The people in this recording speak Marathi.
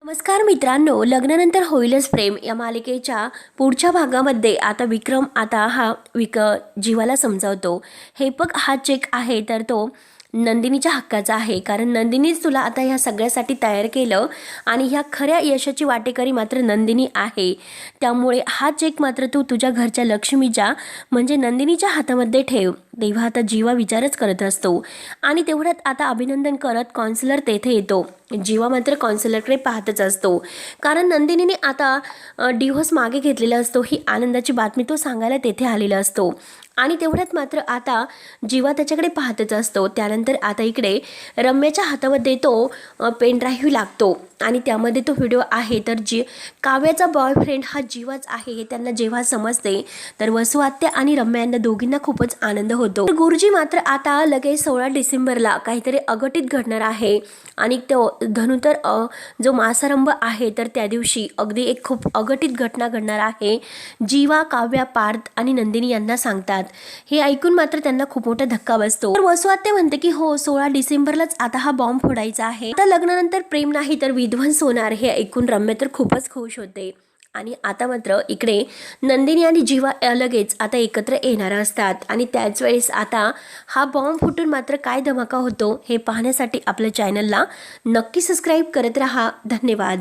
नमस्कार मित्रांनो, लग्नानंतर होईलच प्रेम या मालिकेच्या पुढच्या भागामध्ये आता विक्रम हा जीवाला समजावतो. हे बघ, हा चेक आहे तर तो नंदिनीच्या हक्काचा आहे, कारण नंदिनीच तुला आता ह्या सगळ्यासाठी तयार केलं आणि ह्या खऱ्या यशाची वाटेकरी मात्र नंदिनी आहे. त्यामुळे हा चेक मात्र तू तुझ्या घरच्या लक्ष्मीच्या म्हणजे नंदिनीच्या हातामध्ये ठेव. तेव्हा आता जीवा विचारच करत असतो आणि तेवढ्यात आता अभिनंदन करत कॉन्सलर तेथे येतो. जीवा मात्र कॉन्सलरकडे पाहतच असतो, कारण नंदिनीने आता डिव्होर्स मागे घेतलेला असतो. ही आनंदाची बातमी तो सांगायला तेथे आलेला असतो आणि तेवढ्यात मात्र आता जीवा त्याच्याकडे पाहतच असतो. त्यानंतर आता इकडे रम्याच्या हातामध्ये तो पेन ड्राईव्ह लागतो आणि त्यामध्ये तो व्हिडिओ आहे. तर काव्याचा बॉयफ्रेंड हा जीवाच आहे हे त्यांना जेव्हा समजते तर वसू आत्या आणि रम्या यांना दोघींना खूपच आनंद होतो. तर गुरुजी मात्र आता लगेच 16 डिसेंबरला काहीतरी अघटित घडणार आहे आणि तो धनु तर जो मासारंभ आहे तर त्या दिवशी अगदी एक खूप अघटित घटना घडणार आहे. जीवा, काव्या, पार्थ आणि नंदिनी यांना सांगतात. हे ऐकून मात्र त्यांना खूप मोठा धक्का बसतो. तर वसू आत्या म्हणते की हो, 16 डिसेंबरलाच आता हा बॉम्ब फोडायचा आहे. आता लग्नानंतर प्रेम नाही तर विध्वंस होणार. हे ऐकून रम्या तर खूपच खुश होते आणि आता मात्र इकडे नंदिनी आणि जीवा लगेच आता एकत्र येणार असतात आणि त्याच वेळेस आता हा बॉम्ब फुटून मात्र काय धमाका होतो हे पाहण्यासाठी आपल्या चॅनलला नक्की सबस्क्राईब करत राहा. धन्यवाद.